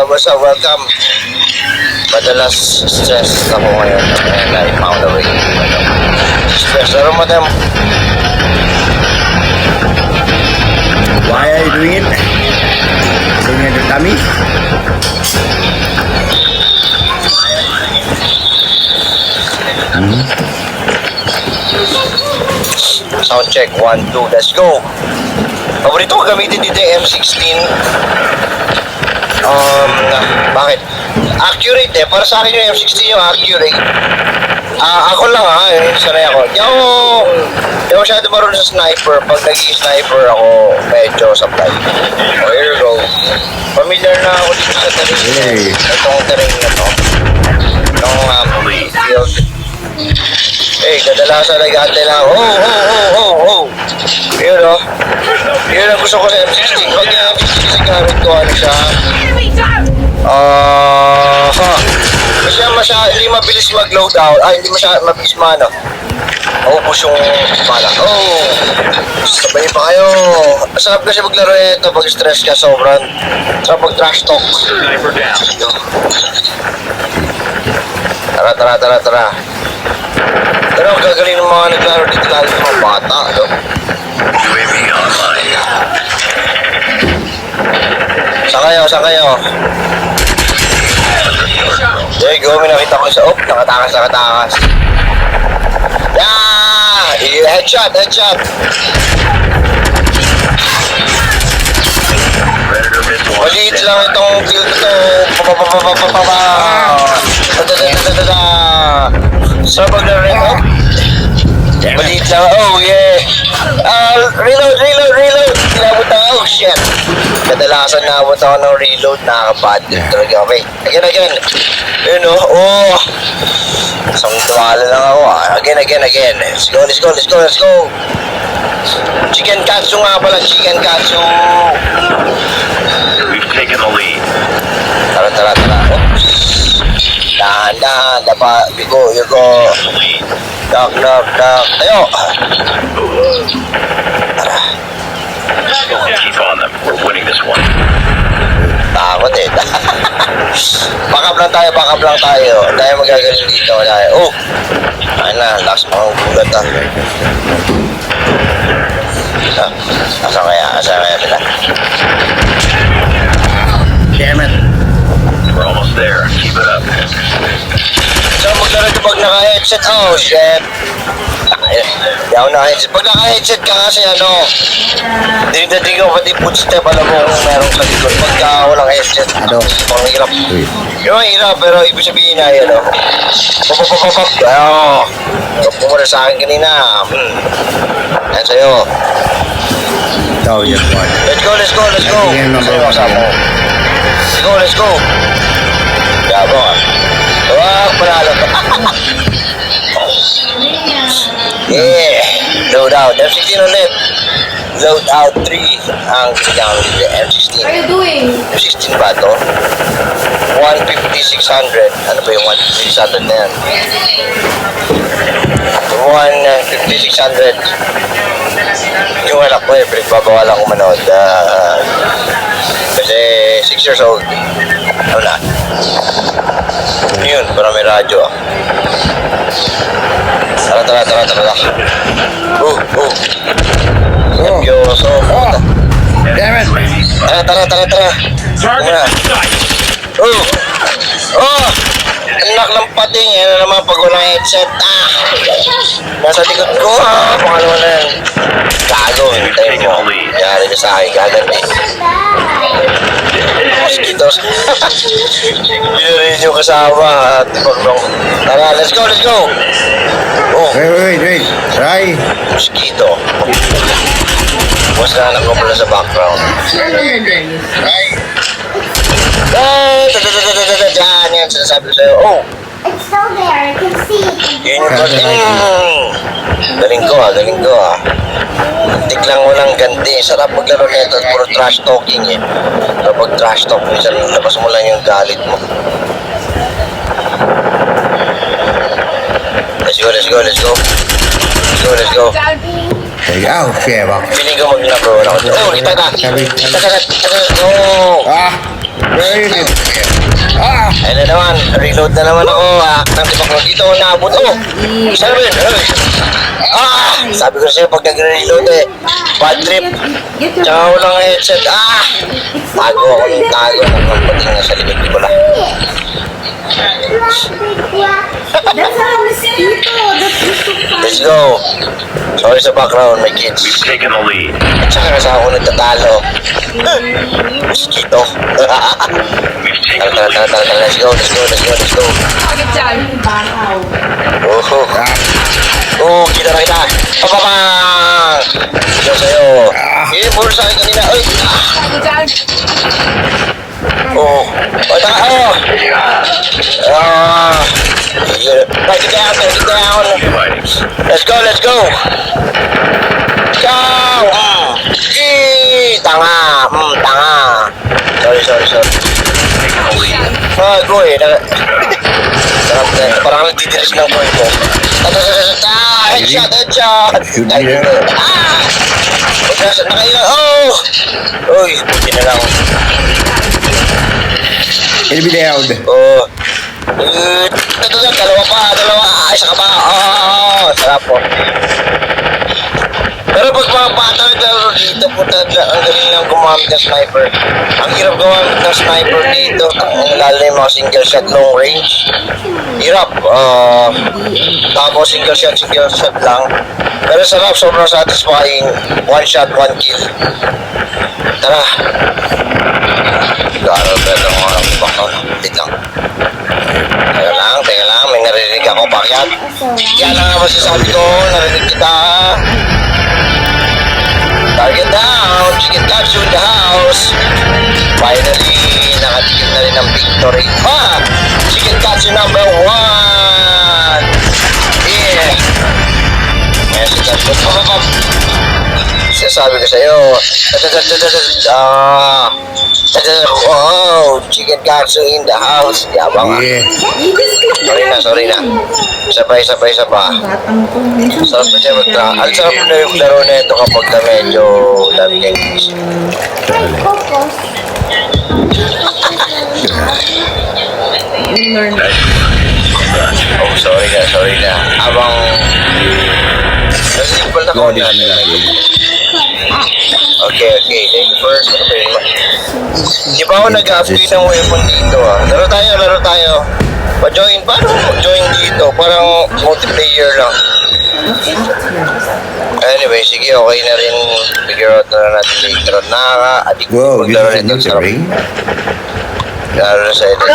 what's up, welcome. Madalas stress ako ngayon. And I found a way. Stress. Pero madam. Why are you doing it? Doing it to tummy? Sound check, 1, 2, let's go. Paborito ko gamitin dito yung M16. Bakit? Accurate eh. Para sa akin yung M16 yung accurate. Ako lang yung sanay ako. Di ako masyado marunong sa sniper. Pag naging sniper ako, medyo sablay. Oh, here we go. Familiar na ako dito sa terrain. Itong terrain na to. Itong field. Eh, kadalasan nag-aantay lang. Yun o. Yun ang gusto ko sa M16. Pag yung M16 kasi gamit ko, ano siya? Kasi hindi mabilis mag-load out. Hindi mabilis maubos yung bala. Sabay pa kayo. Masarap kasi maglaro ito pag stress ka sobrang. Sarap pag trash talk. Tara. Pero ang gagaling ng mga naglaro dito lalo ng mga bata, no? UAV online. Saan kayo? There you go, may nakita ko isa. Nakatakas. Headshot. Predator missile. Maliit lang itong field ito. Sarap maglaro. Maliit lang. Oh yeah. Reload. Inabot ako. Oh shit. Kadalasan naabot ako ng reload. Nakakabad din talaga. Okay. Again. Yun o. Isang tuwala lang ako. Again. Let's go. Chicken katsu nga pala. We've taken the lead. Tara. Oops. Dahan. Dapat. You go. Knock. Tayo. Tara. Keep on them. We're winning this one. Takot eh. Backup lang tayo. Tayo magagaling dito. Last mga gulat Asa kaya sila? Damn it. We're almost there. Keep it up. So maglaro ito pag naka-headset. Oh shit. Di ako naka-headset. Pag naka-headset ka kasi dinigdadig ko pati footstep. Alam mo kung meron sa likod. Pagka walang headset. Panghirap. Yung hirap pero ibig sabihin na yan Pumura sa akin kanina. Yan sa'yo. So, yes, what? Let's go. Again, number one. Let's go. Yabo panalo. Yeah. Load out. M16 ulit. Load out 3 ang ginagamit dito. M16. What are you doing? M16 ba ito? 150, 600. Ano ba yung 150, 600 na yan? 150, 600. Yung anak ko pinagbabawal akong manood. Kasi 6 years old. Ano na? Yun, parang may radyo. Tara. Nervyoso. Damn it. Tara. Muna. Anak ng pating. Yan na naman pag walang headset. Nasa likod ko. Pangalawa na yan. Gago. Hintayin mo. Yari ka sa akin. Gaganti. Mosquitos. Binarin yung kasama. Tara, let's go. Wait. Try. Mosquito. Mas na anak ko pala sa background. Yan, sinasabi ko sa'yo. It's still there. I can see it. Yun yung galing ko. Tik lang walang ganti. Sarap maglaro nito. Puro trash talking eh. Kapag trash talk, minsan labas mo lang yung galit mo. Let's go. There you go. Share, bak. Feeling ko maglaro. Kita. Sabi. Oh! Where is it? Ah! Ayun na naman, reload na naman ako. Nang tibak dito ako naabot. Oh! Saan ba yun? Sabi ko sa'yo pag nag-reload bad trip. Tsaka walang headset. Tago ako ng tago. Nagpapating na sa likod ko pala. That's a mosquito. That's just Let's go. Sorry sa background, my kids. We've taken the lead. At saka kasi ako nagtatalo. Mosquito. We've taken the lead. Tara. Let's go. Kita na kita. Papapang! Ito sa'yo. Puro sa akin kanina. Ay! Take it down. Fighting. Let's go. Go! Tanga. Sorry. Taking the lead. Go Sarap na. Parang nagtitiris ng coin ko. Headshot! Shoot me there. Nakailan. Uy, buti na lang. Enemy down. Dalawa. Isa ka pa. Sarap po. Pero pag mga bata naglaro dito, puta, ang galing lang gumamit ng sniper. Ang hirap gumamit ng sniper dito. Lalo yung mga single shot long range. Hirap. Tapos single shot lang. Pero sarap, sobrang satisfying. One shot, one kill. Tara. Garo, pero mga baka. Wait lang. Teka lang. May narinig ako. Bakit? Yan lang nga masasabi ko. Narinig kita. Target down, Chicken Katsu in the house. Finally, nakatigil na rin ng victory. Chicken Katsu number 1. Yeah. Message at sabi ko sa'yo. Wow, Chicken Katsu in the house. Yabang. Yeah. Sorry na. Sabay. Sarap na siya ang sarap na yung laro na ito kapag na medyo dami kang isip. cocos. Sorry na. Abang simple na ko na. Okay. Thank you first. Di ba ako nag-upgrade ng weapon dito Laro tayo. Pa-join. Paano mag-join dito? Parang multiplayer lang. Anyway, sige, okay na rin. Figure out na natin later on. Nakaka-addict. Whoa, Maglaro this is nito, not the sarap. ring. Lalo na sa edit ko.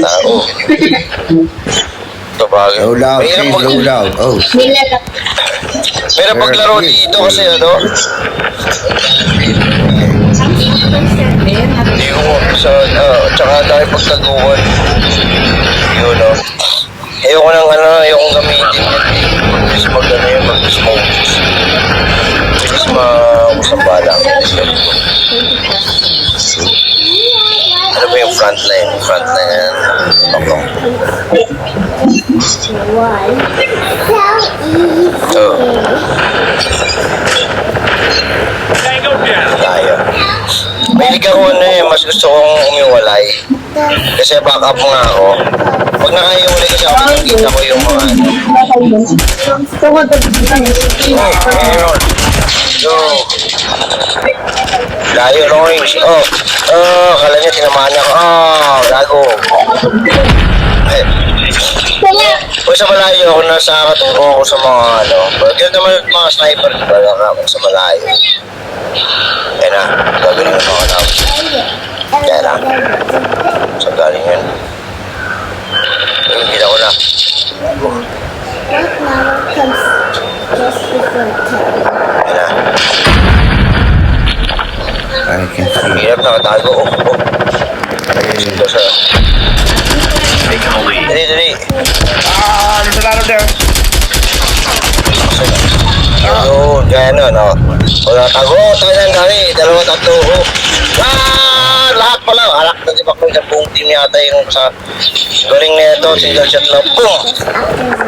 Tao. Ito bagay. Low loud, Mahirap please, mag- low loud. Oh, Mahirap maglaro dito kasi hindi ko tsaka tayo pagtaguan. Yun ayokong gamitin yan. Bilis mag-smoke. Bilis mausap bala. Ano ba yung frontline? Bakong. So Tayo. Mahilig ako mas gusto kong umiwalay. Kasi back up nga ako. Pag nakaiwalay kasi ako, nakikita ko yung mga Ayun. So, layo orange. Kala niya tinamaan niya ako. Gago. Sa malayo ako nasa katulong ako sa mga Ganyan naman mga sniper, diba? Sa malayo. Kaya na, gagaling ng mga tao. Kaya lang. Sa galing yan. Hindi ako na. that flower comes just before 10. Kaya na. I can see. Hirap nakatago. Nag-isip ko sa... Taking the lead. Dali. There's a lot of there. Yun, kaya wala tago. Tayo na dami. 2, 3. Lahat pala. Alak na si Bakong sa buong team yata yung sa galing na ito. Single shot lang. Boom!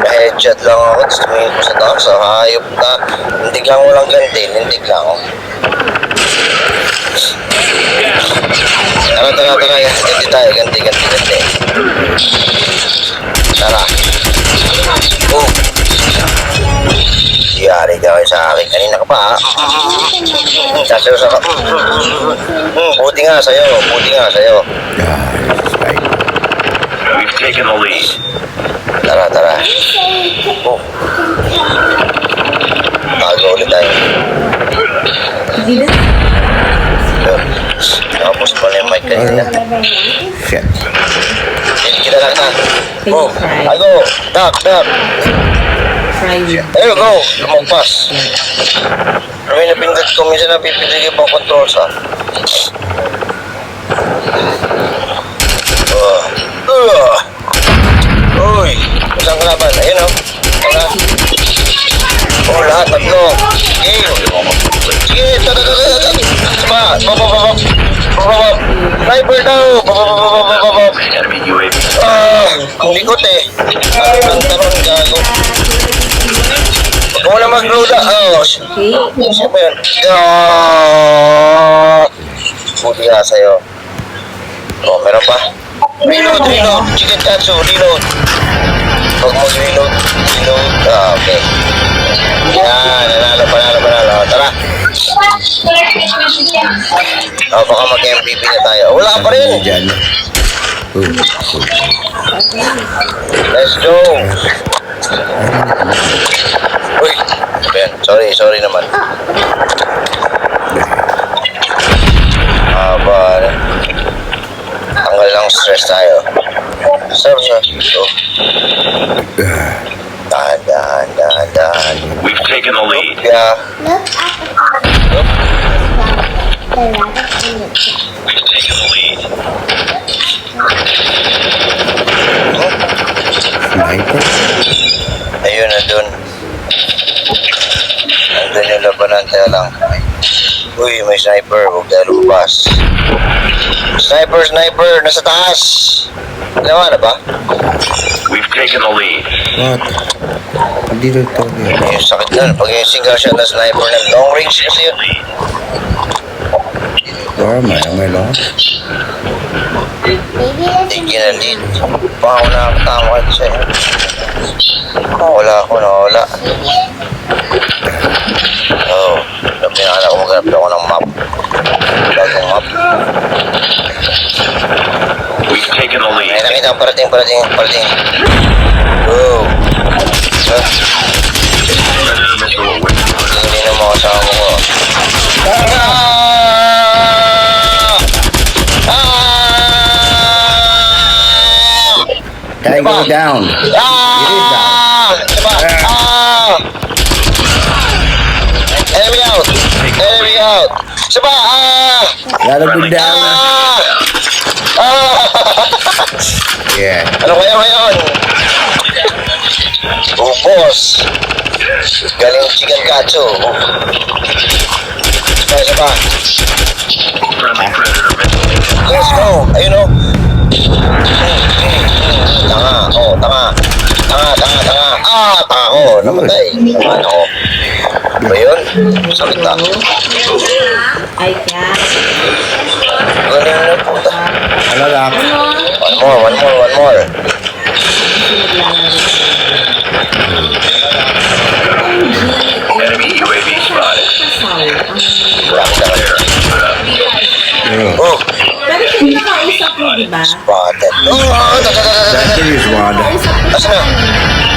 Na-headshot lang ako. Tapos tumingin ko sa taas. Hayop na. Lindig lang walang ganti. Tara. Ganti tayo. Ganti. Tara. Oh. Yari ka kayo sa akin. Kanina ka pa, ha? Sasayo sa ka. Buti nga sa'yo. That's right. We've taken the lead. Tara. Oh. Bago ulit tayo. Tapos pala yung mic kanina. Shit. Hindi kita lang na. Oh. Ago. Duck. There you go. Lumagpas. May napindot ko. Minsan napipindig yung pang control sa. Uy. Isang kalaban. Ayun, oh. Tara. Oh, lahat. Tatlo. Game. Sige. Baba. Sniper daw. Baba. Enemy UAV. Ang likot eh. Ang taron gago. Huwag mo na mag-load ah. Siya ba yun? Buti nga sa'yo. Oh, meron pa. Reload. Chicken katsu, reload. Huwag mo reload. Okay. Yan, nanalo. Tara. Baka mag-MVP na tayo. Wala pa rin. Dyan. Let's go. Uy. Ben, sorry naman. Tanggal lang stress tayo. Sir. Go. Dahan. We've taken the lead. Yeah. Look at the rabbit in the tree. We've taken the lead. Sniper? Ayun, nandun yung labanan. Tayo lang. Uy, may sniper. Huwag tayo lumabas. Sniper. Nasa taas. Alam na ba? We've taken the lead. What? Hindi rin ito. Yung sakit na. Pag yung single shot na sniper na long range kasi yun. May long. Maybe let's Hindi kinalid. Baka ako nakakatama kayo sa'yo. Nawala. Oo. Pinakala ko maghanap ako ng map. Bagong map. We've taken the Ay, lead. nakita ko parating. Go. Predator missile away. Hindi na mga kasama ko. Gotta go down. Diba? Enemy out. Diba? Gotta go down. Yeah. Ano kaya ngayon? Oh, boss. Galing chicken katsu. Diba? Friendly Predator missile. Let's go. Ayun o. Tanga. Tanga ko. Namatay. Naman ako. Ba yun? Sakit na. Ay, kaya. Galing na puta. Ano lang? One more. Enemy UAV spotted. Black na There. Oh, Pero kung nakausap mo, di ba? spotted. That is one. Asan na?